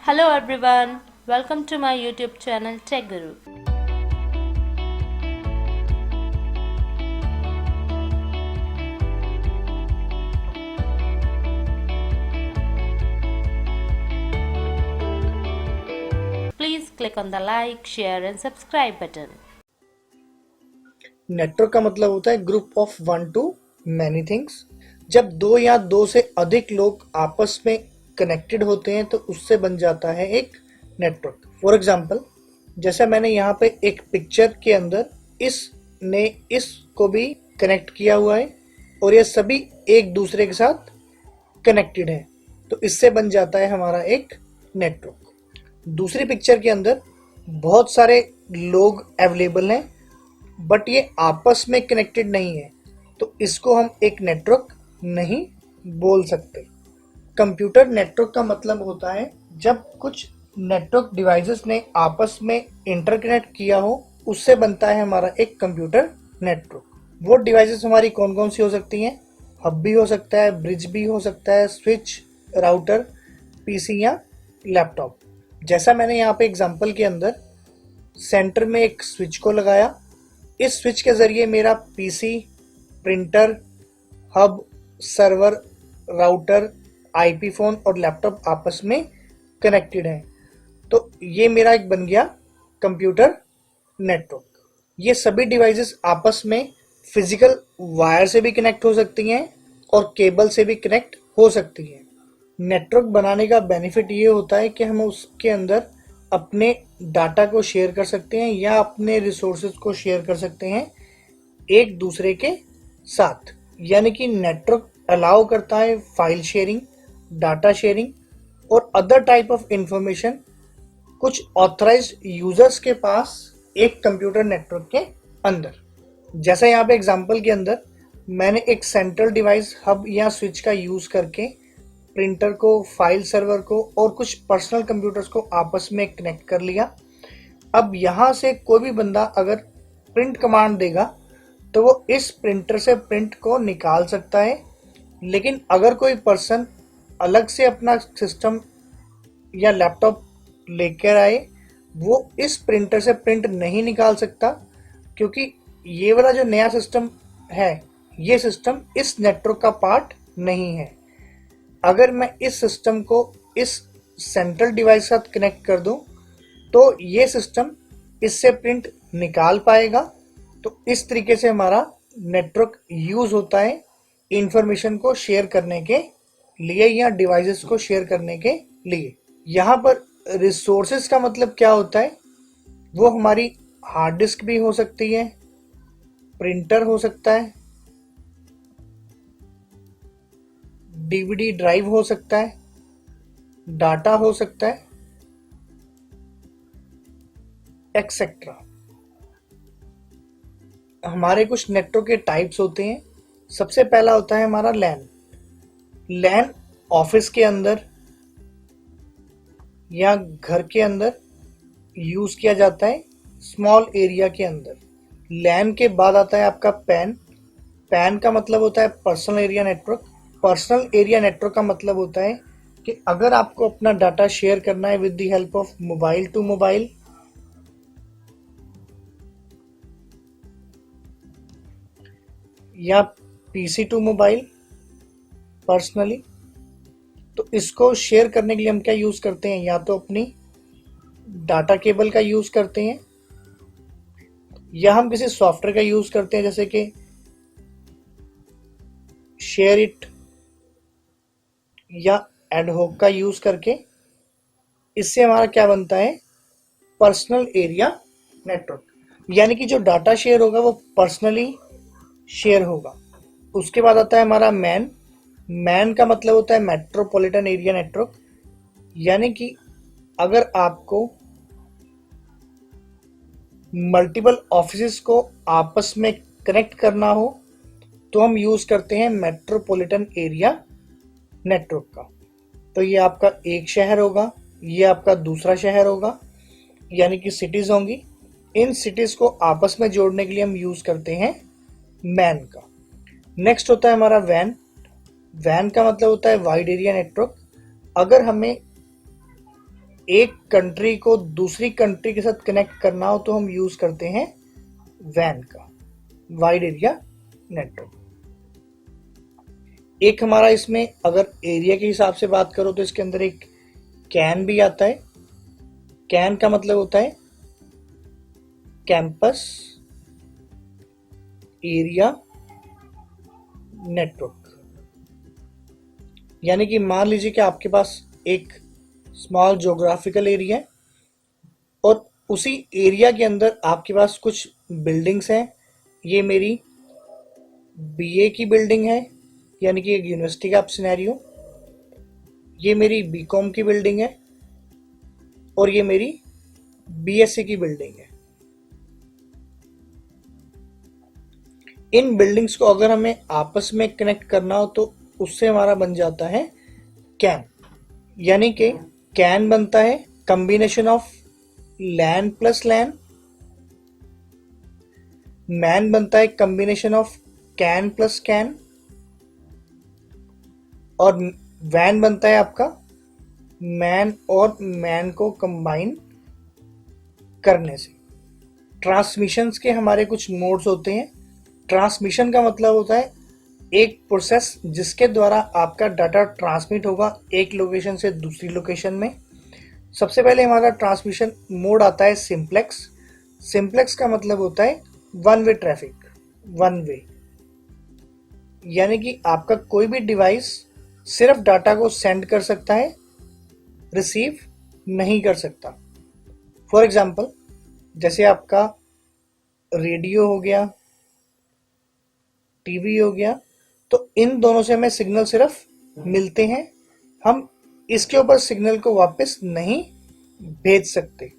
Hello everyone, welcome to my YouTube channel Tech Guru. Please click on the like, share and subscribe button. Network का मतलब होता है group of one two many things. जब दो या दो से अधिक लोग आपस में कनेक्टेड होते हैं तो उससे बन जाता है एक नेटवर्क। फॉर एग्जाम्पल, जैसा मैंने यहाँ पे एक पिक्चर के अंदर इसने इसको भी कनेक्ट किया हुआ है और ये सभी एक दूसरे के साथ कनेक्टेड है, तो इससे बन जाता है हमारा एक नेटवर्क। दूसरी पिक्चर के अंदर बहुत सारे लोग अवेलेबल हैं बट ये आपस में कनेक्टेड नहीं है, तो इसको हम एक नेटवर्क नहीं बोल सकते। कंप्यूटर नेटवर्क का मतलब होता है जब कुछ नेटवर्क डिवाइसेस ने आपस में इंटरकनेक्ट किया हो, उससे बनता है हमारा एक कंप्यूटर नेटवर्क। वो डिवाइसेस हमारी कौन कौन सी हो सकती हैं? हब भी हो सकता है, ब्रिज भी हो सकता है, स्विच, राउटर, पीसी या लैपटॉप। जैसा मैंने यहाँ पे एग्जांपल के अंदर सेंटर में एक स्विच को लगाया, इस स्विच के ज़रिए मेरा PC, printer, hub, server, router, IP phone और लैपटॉप आपस में कनेक्टेड हैं, तो ये मेरा एक बन गया कंप्यूटर नेटवर्क। ये सभी डिवाइसेस आपस में फिजिकल वायर से भी कनेक्ट हो सकती हैं और केबल से भी कनेक्ट हो सकती हैं। नेटवर्क बनाने का बेनिफिट ये होता है कि हम उसके अंदर अपने डाटा को शेयर कर सकते हैं या अपने रिसोर्सेज को शेयर कर सकते हैं एक दूसरे के साथ। यानी कि नेटवर्क अलाउ करता है फाइल शेयरिंग, डाटा शेयरिंग और अदर टाइप ऑफ इंफॉर्मेशन कुछ ऑथराइज्ड यूजर्स के पास एक कंप्यूटर नेटवर्क के अंदर। जैसा यहाँ पे एग्जांपल के अंदर मैंने एक सेंट्रल डिवाइस, हब या स्विच का यूज़ करके प्रिंटर को, फाइल सर्वर को और कुछ पर्सनल कंप्यूटर्स को आपस में कनेक्ट कर लिया। अब यहाँ से कोई भी बंदा अगर प्रिंट कमांड देगा तो वो इस प्रिंटर से प्रिंट को निकाल सकता है, लेकिन अगर कोई पर्सन अलग से अपना सिस्टम या लैपटॉप लेकर आए, वो इस प्रिंटर से प्रिंट नहीं निकाल सकता, क्योंकि ये वाला जो नया सिस्टम है, ये सिस्टम इस नेटवर्क का पार्ट नहीं है। अगर मैं इस सिस्टम को इस सेंट्रल डिवाइस के साथ कनेक्ट कर दूं तो ये सिस्टम इससे प्रिंट निकाल पाएगा। तो इस तरीके से हमारा नेटवर्क यूज होता है इंफॉर्मेशन को शेयर करने के लिए या डिवाइसेस को शेयर करने के लिए। यहाँ पर रिसोर्सेज का मतलब क्या होता है? वो हमारी हार्ड डिस्क भी हो सकती है, प्रिंटर हो सकता है, डीवीडी ड्राइव हो सकता है, डाटा हो सकता है, एक्सेट्रा। हमारे कुछ नेटवर्क के टाइप्स होते हैं। सबसे पहला होता है हमारा लैन। लैन ऑफिस के अंदर या घर के अंदर यूज किया जाता है स्मॉल एरिया के अंदर। लैन के बाद आता है आपका पैन। पैन का मतलब होता है personal area network. Personal area network का मतलब होता है कि अगर आपको अपना डाटा शेयर करना है with the help of mobile to mobile या पीसी टू मोबाइल पर्सनली, तो इसको शेयर करने के लिए हम क्या यूज करते हैं? या तो अपनी डाटा केबल का यूज करते हैं या हम किसी सॉफ्टवेयर का यूज करते हैं, जैसे कि शेयर इट या एडहोक का यूज करके। इससे हमारा क्या बनता है? Personal area network. यानी कि जो डाटा शेयर होगा वो पर्सनली शेयर होगा। उसके बाद आता है हमारा मैन। मैन का मतलब होता है मेट्रोपॉलिटन एरिया नेटवर्क। यानी कि अगर आपको मल्टीपल ऑफिसेस को आपस में कनेक्ट करना हो तो हम यूज करते हैं मेट्रोपॉलिटन एरिया नेटवर्क का। तो ये आपका एक शहर होगा, ये आपका दूसरा शहर होगा, यानी कि सिटीज होंगी। इन सिटीज को आपस में जोड़ने के लिए हम यूज करते हैं मैन का। नेक्स्ट होता है हमारा वैन। वैन का मतलब होता है वाइड एरिया नेटवर्क। अगर हमें एक कंट्री को दूसरी कंट्री के साथ कनेक्ट करना हो तो हम यूज करते हैं वैन का, वाइड एरिया नेटवर्क। एक हमारा इसमें अगर एरिया के हिसाब से बात करो तो इसके अंदर एक कैन भी आता है। कैन का मतलब होता है कैंपस एरिया नेटवर्क। यानी कि मान लीजिए कि आपके पास एक स्मॉल ज्योग्राफिकल एरिया है और उसी एरिया के अंदर आपके पास कुछ बिल्डिंग्स हैं। ये मेरी बीए की बिल्डिंग है, यानी कि एक यूनिवर्सिटी का आप सिनेरियो। ये मेरी बीकॉम की बिल्डिंग है और ये मेरी बीएससी की बिल्डिंग है। इन बिल्डिंग्स को अगर हमें आपस में कनेक्ट करना हो तो उससे हमारा बन जाता है कैन। यानी कि कैन बनता है combination of LAN plus LAN, MAN बनता है combination of CAN plus CAN, और वैन बनता है आपका मैन और मैन को कंबाइन करने से। ट्रांसमिशंस के हमारे कुछ मोड्स होते हैं। ट्रांसमिशन का मतलब होता है एक प्रोसेस जिसके द्वारा आपका डाटा ट्रांसमिट होगा एक लोकेशन से दूसरी लोकेशन में। सबसे पहले हमारा ट्रांसमिशन मोड आता है सिंप्लेक्स। सिंप्लेक्स का मतलब होता है one way traffic, one way, यानी कि आपका कोई भी डिवाइस सिर्फ डाटा को सेंड कर सकता है, रिसीव नहीं कर सकता। फॉर एग्जाम्पल जैसे आपका रेडियो हो गया, टीवी हो गया, तो इन दोनों से हमें सिग्नल सिर्फ मिलते हैं, हम इसके ऊपर सिग्नल को वापस नहीं भेज सकते।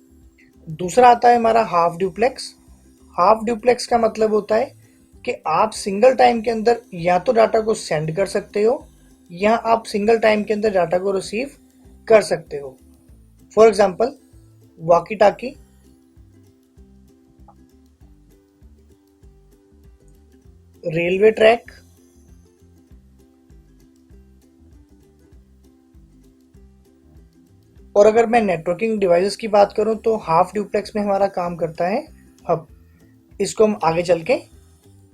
दूसरा आता है हमारा हाफ ड्यूप्लेक्स। हाफ ड्यूप्लेक्स का मतलब होता है कि आप सिंगल टाइम के अंदर या तो डाटा को सेंड कर सकते हो या आप सिंगल टाइम के अंदर डाटा को रिसीव कर सकते हो। For example walkie talkie, railway track, और अगर मैं नेटवर्किंग डिवाइसेस की बात करूं तो हाफ ड्यूप्लेक्स में हमारा काम करता है हब। इसको हम आगे चल के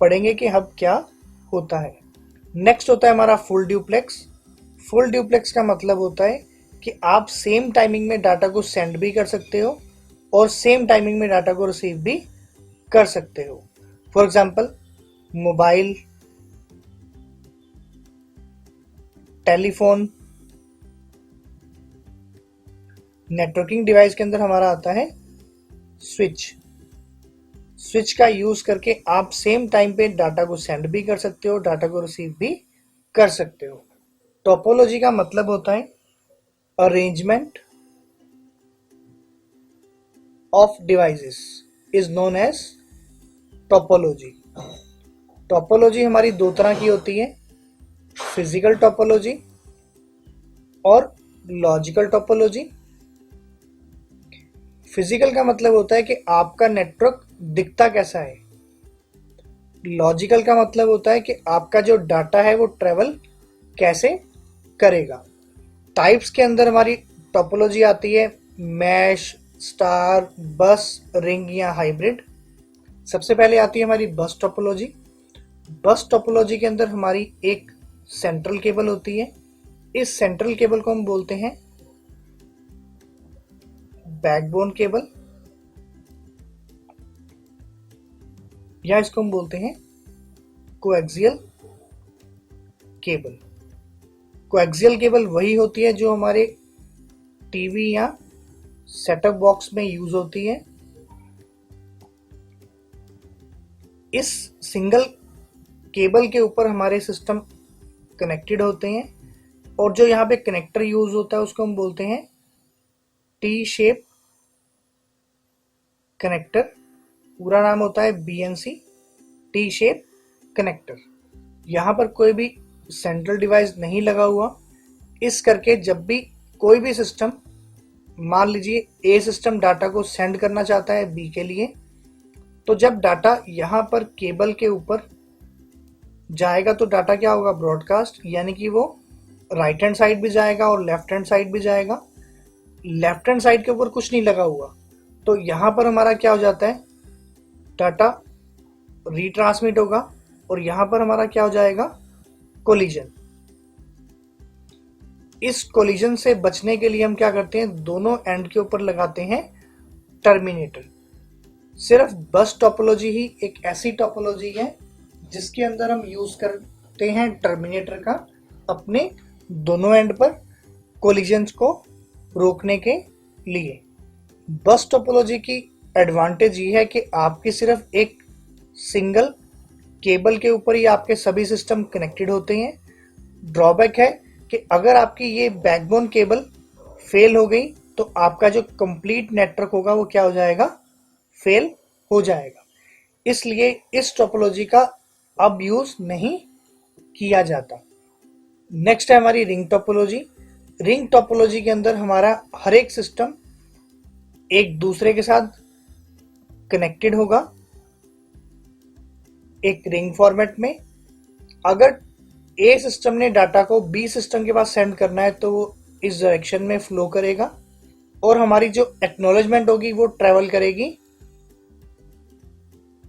पढ़ेंगे कि हब क्या होता है। नेक्स्ट होता है हमारा फुल ड्यूप्लेक्स। फुल ड्यूप्लेक्स का मतलब होता है कि आप सेम टाइमिंग में डाटा को सेंड भी कर सकते हो और सेम टाइमिंग में डाटा को रिसीव भी कर सकते हो। For example mobile, telephone. Networking device के अंदर हमारा आता है स्विच। स्विच का यूज करके आप सेम टाइम पे डाटा को सेंड भी कर सकते हो, डाटा को रिसीव भी कर सकते हो। टोपोलॉजी का मतलब होता है arrangement of devices is known as topology. Topology हमारी दो तरह की होती है, फिजिकल टोपोलॉजी और लॉजिकल टोपोलॉजी। फिजिकल का मतलब होता है कि आपका नेटवर्क दिखता कैसा है। लॉजिकल का मतलब होता है कि आपका जो डाटा है वो ट्रेवल कैसे करेगा। टाइप्स के अंदर हमारी टोपोलॉजी आती है मैश, स्टार, बस, रिंग या हाइब्रिड। सबसे पहले आती है हमारी बस टोपोलॉजी। बस टोपोलॉजी के अंदर हमारी एक सेंट्रल केबल होती है। इस सेंट्रल केबल को हम बोलते हैं बैकबोन केबल, या इसको हम बोलते हैं कोएक्सियल केबल। कोएक्सियल केबल वही होती है जो हमारे टीवी या सेटअप बॉक्स में यूज होती है। इस सिंगल केबल के ऊपर हमारे सिस्टम कनेक्टेड होते हैं और जो यहाँ पे कनेक्टर यूज होता है उसको हम बोलते हैं टी शेप कनेक्टर। पूरा नाम होता है बीएनसी, टी शेप कनेक्टर। यहाँ पर कोई भी सेंट्रल डिवाइस नहीं लगा हुआ, इस करके जब भी कोई भी सिस्टम, मान लीजिए ए सिस्टम डाटा को सेंड करना चाहता है बी के लिए, तो जब डाटा यहाँ पर केबल के ऊपर जाएगा तो डाटा क्या होगा, ब्रॉडकास्ट, यानी कि वो राइट हैंड साइड भी जाएगा और लेफ्ट हैंड साइड भी जाएगा। लेफ्ट हैंड साइड के ऊपर कुछ नहीं लगा हुआ, तो यहां पर हमारा क्या हो जाता है, डाटा रिट्रांसमिट होगा और यहां पर हमारा क्या हो जाएगा, कोलिजन। इस कोलिजन से बचने के लिए हम क्या करते हैं, दोनों एंड के ऊपर लगाते हैं टर्मिनेटर। सिर्फ बस टोपोलॉजी ही एक ऐसी टोपोलॉजी है जिसके अंदर हम यूज करते हैं टर्मिनेटर का अपने दोनों एंड पर कोलिजन्स को रोकने के लिए। बस टोपोलॉजी की एडवांटेज ये है कि आपकी सिर्फ एक सिंगल केबल के ऊपर ही आपके सभी सिस्टम कनेक्टेड होते हैं। ड्रॉबैक है कि अगर आपकी ये बैकबोन केबल फेल हो गई तो आपका जो कंप्लीट नेटवर्क होगा वो क्या हो जाएगा, फेल हो जाएगा। इसलिए इस टोपोलॉजी का अब यूज नहीं किया जाता। नेक्स्ट है हमारी रिंग टोपोलॉजी। रिंग टोपोलॉजी के अंदर हमारा हर एक सिस्टम एक दूसरे के साथ कनेक्टेड होगा एक रिंग फॉर्मेट में। अगर ए सिस्टम ने डाटा को बी सिस्टम के पास सेंड करना है तो वो इस डायरेक्शन में फ्लो करेगा और हमारी जो एक्नॉलेजमेंट होगी वो ट्रेवल करेगी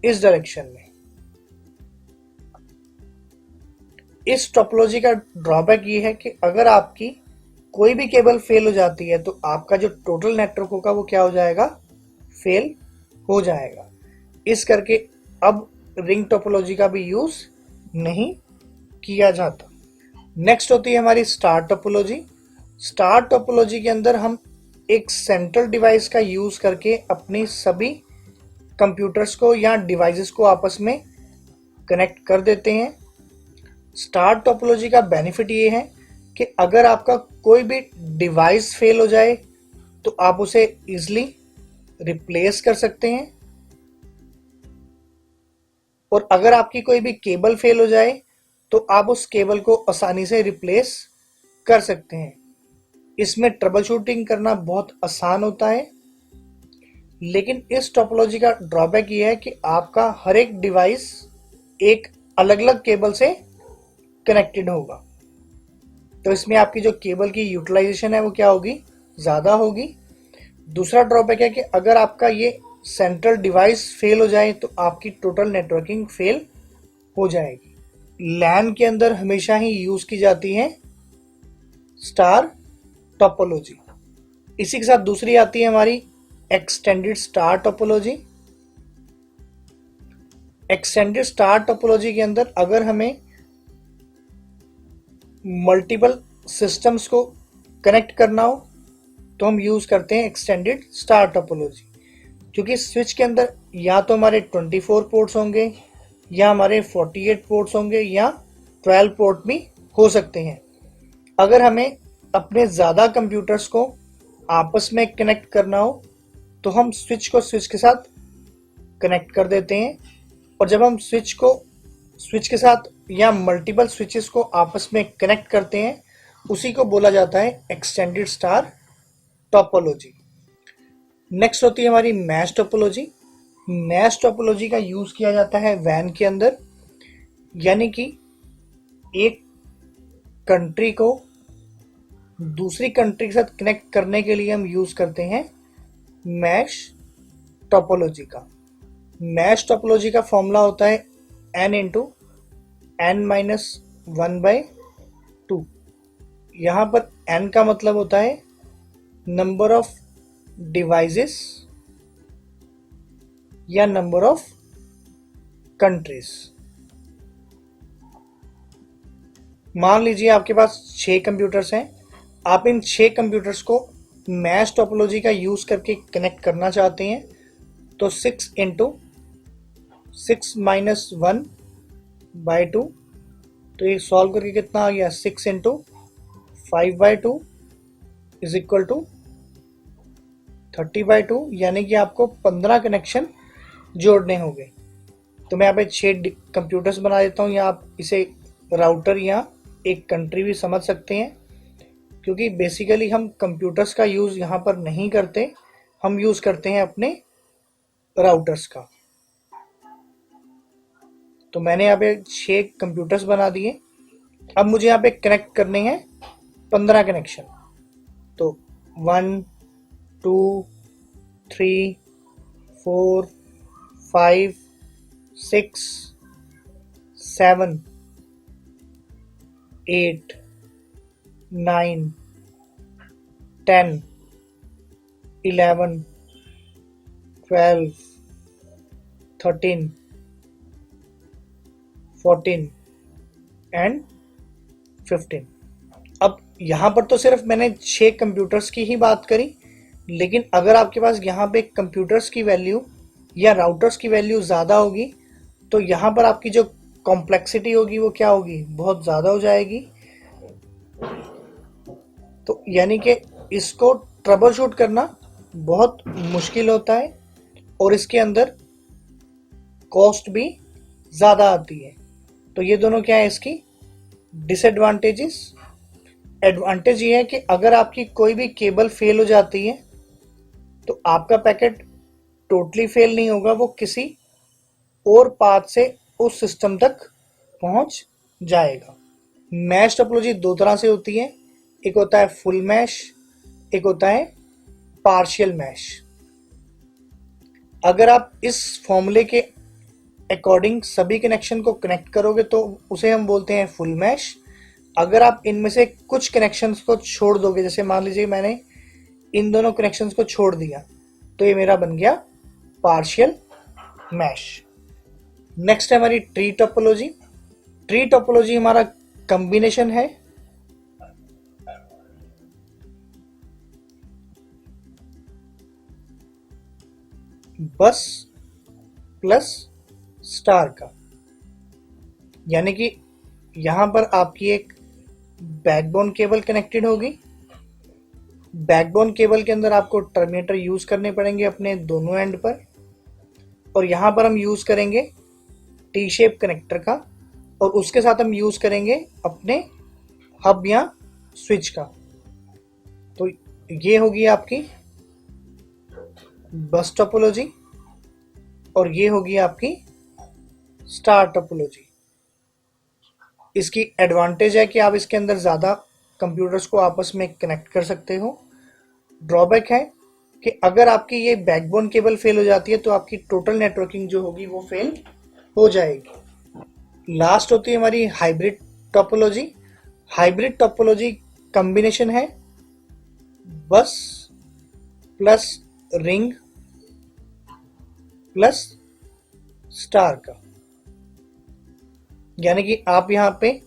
इस डायरेक्शन में। इस टोपोलॉजी का ड्रॉबैक ये है कि अगर आपकी कोई भी केबल फेल हो जाती है तो आपका जो टोटल नेटवर्क होगा वो क्या हो जाएगा, फेल हो जाएगा। इस करके अब रिंग टोपोलॉजी का भी यूज नहीं किया जाता। नेक्स्ट होती है हमारी स्टार टोपोलॉजी। स्टार टोपोलॉजी के अंदर हम एक सेंट्रल डिवाइस का यूज करके अपनी सभी कंप्यूटर्स को या डिवाइसेस को आपस में कनेक्ट कर देते हैं। स्टार टोपोलॉजी का बेनिफिट ये है कि अगर आपका कोई भी डिवाइस फेल हो जाए तो आप उसे इजीली रिप्लेस कर सकते हैं और अगर आपकी कोई भी केबल फेल हो जाए तो आप उस केबल को आसानी से रिप्लेस कर सकते हैं। इसमें ट्रबल शूटिंग करना बहुत आसान होता है, लेकिन इस टोपोलॉजी का ड्रॉबैक ये है कि आपका हर एक डिवाइस एक अलग अलग केबल से कनेक्टेड होगा, तो इसमें आपकी जो केबल की यूटिलाइजेशन है वो क्या होगी, ज़्यादा होगी। दूसरा ड्रॉबैक है कि अगर आपका ये सेंट्रल डिवाइस फेल हो जाए तो आपकी टोटल नेटवर्किंग फेल हो जाएगी। लैन के अंदर हमेशा ही यूज़ की जाती है स्टार टोपोलॉजी। इसी के साथ दूसरी आती है हमारी extended star topology. Extended star topology के अंदर अगर हमें मल्टीपल सिस्टम्स को कनेक्ट करना हो तो हम यूज करते हैं एक्सटेंडेड स्टार टोपोलॉजी, क्योंकि स्विच के अंदर या तो हमारे 24 पोर्ट्स होंगे या हमारे 48 पोर्ट्स होंगे या 12 पोर्ट भी हो सकते हैं। अगर हमें अपने ज़्यादा कंप्यूटर्स को आपस में कनेक्ट करना हो तो हम स्विच को स्विच के साथ कनेक्ट कर देते हैं, और जब हम स्विच को स्विच के साथ या मल्टीपल स्विचेस को आपस में कनेक्ट करते हैं उसी को बोला जाता है एक्सटेंडेड स्टार टोपोलॉजी। नेक्स्ट होती है हमारी मैश टोपोलॉजी। मैश टोपोलॉजी का यूज किया जाता है वैन के अंदर, यानी कि एक कंट्री को दूसरी कंट्री के साथ कनेक्ट करने के लिए हम यूज करते हैं मैश टोपोलॉजी का। मैश टोपोलॉजी का फॉर्मूला होता है n इंटू n-1/2। यहाँ पर n का मतलब होता है नंबर ऑफ डिवाइसेस या नंबर ऑफ कंट्रीज। मान लीजिए आपके पास 6 कंप्यूटर्स हैं, आप इन 6 कंप्यूटर्स को मैश टोपोलॉजी का यूज करके कनेक्ट करना चाहते हैं, तो 6 इंटू 6-1/2, तो ये सॉल्व करके कितना आ गया, 6 इंटू 5/2 इज इक्वल टू 30/2, यानी कि आपको 15 कनेक्शन जोड़ने होंगे। तो मैं यहाँ पे 6 कंप्यूटर्स बना देता हूँ, या आप इसे राउटर या एक कंट्री भी समझ सकते हैं, क्योंकि बेसिकली हम कंप्यूटर्स का यूज़ यहाँ पर नहीं करते, हम यूज़ करते हैं अपने राउटर्स का। तो मैंने यहाँ पे 6 कंप्यूटर्स बना दिए। अब मुझे यहाँ पे कनेक्ट करने हैं 15 कनेक्शन, तो 1 2 3 4 5 6 7 8 9 10 11 12 13 14 एंड 15। अब यहाँ पर तो सिर्फ मैंने 6 कंप्यूटर्स की ही बात करी, लेकिन अगर आपके पास यहाँ पे कंप्यूटर्स की वैल्यू या राउटर्स की वैल्यू ज़्यादा होगी तो यहाँ पर आपकी जो कॉम्प्लेक्सिटी होगी वो क्या होगी, बहुत ज़्यादा हो जाएगी। तो यानी कि इसको ट्रबल शूट करना बहुत मुश्किल होता है और इसके अंदर कॉस्ट भी ज़्यादा आती है। तो ये दोनों क्या है इसकी डिसएडवांटेजेस। एडवांटेज ये है कि अगर आपकी कोई भी केबल फेल हो जाती है तो आपका पैकेट टोटली फेल नहीं होगा, वो किसी और पाथ से उस सिस्टम तक पहुंच जाएगा। मैश टोपोलॉजी दो तरह से होती है, एक होता है फुल मैश, एक होता है पार्शियल मैश। अगर आप इस फॉर्मूले के अकॉर्डिंग सभी कनेक्शन को कनेक्ट करोगे तो उसे हम बोलते हैं फुल मैश। अगर आप इनमें से कुछ कनेक्शंस को छोड़ दोगे, जैसे मान लीजिए मैंने इन दोनों कनेक्शंस को छोड़ दिया, तो ये मेरा बन गया पार्शियल मैश। नेक्स्ट है हमारी ट्री टोपोलॉजी। ट्री टोपोलॉजी हमारा कॉम्बिनेशन है बस प्लस स्टार का, यानी कि यहां पर आपकी एक बैकबोन केबल कनेक्टेड होगी। बैकबोन केबल के अंदर आपको टर्मिनेटर यूज करने पड़ेंगे अपने दोनों एंड पर, और यहां पर हम यूज करेंगे टी शेप कनेक्टर का, और उसके साथ हम यूज करेंगे अपने हब या स्विच का। तो ये होगी आपकी बस टोपोलॉजी और ये होगी आपकी स्टार टोपोलॉजी। इसकी एडवांटेज है कि आप इसके अंदर ज़्यादा कंप्यूटर्स को आपस में कनेक्ट कर सकते हो। ड्रॉबैक है कि अगर आपकी ये बैकबोन केबल फेल हो जाती है तो आपकी टोटल नेटवर्किंग जो होगी वो फेल हो जाएगी। लास्ट होती है हमारी hybrid topology. Hybrid topology combination है बस प्लस रिंग प्लस स्टार का, यानी कि आप यहाँ पे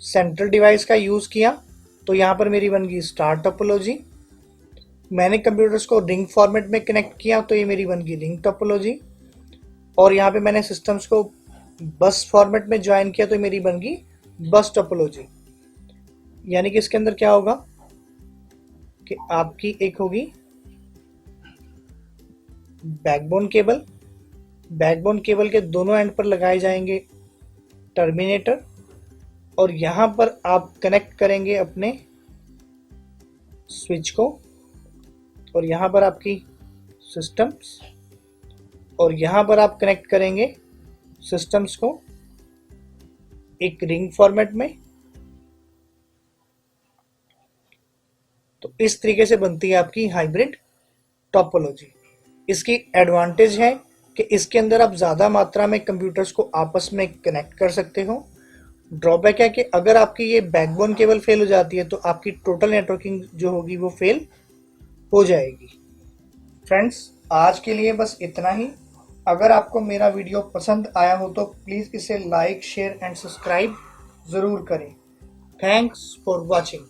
सेंट्रल डिवाइस का यूज किया तो यहाँ पर मेरी बन गई स्टार टोपोलॉजी। मैंने कंप्यूटर्स को रिंग फॉर्मेट में कनेक्ट किया तो ये मेरी बन गई रिंग टोपोलॉजी, और यहाँ पे मैंने सिस्टम्स को बस फॉर्मेट में ज्वाइन किया तो मेरी बन गई बस टोपोलॉजी। यानी कि इसके अंदर क्या होगा कि आपकी एक होगी बैकबोन केबल, बैकबोन केबल के दोनों एंड पर लगाए जाएंगे टर्मिनेटर, और यहां पर आप कनेक्ट करेंगे अपने स्विच को, और यहां पर आपकी सिस्टम्स, और यहां पर आप कनेक्ट करेंगे सिस्टम्स को एक रिंग फॉर्मेट में। तो इस तरीके से बनती है आपकी हाइब्रिड टोपोलॉजी। इसकी एडवांटेज है कि इसके अंदर आप ज़्यादा मात्रा में कंप्यूटर्स को आपस में कनेक्ट कर सकते हो। ड्रॉबैक है कि अगर आपकी ये बैकबोन केबल फेल हो जाती है तो आपकी टोटल नेटवर्किंग जो होगी वो फेल हो जाएगी। फ्रेंड्स, आज के लिए बस इतना ही। अगर आपको मेरा वीडियो पसंद आया हो तो प्लीज़ इसे लाइक, शेयर एंड सब्सक्राइब ज़रूर करें। Thanks for watching.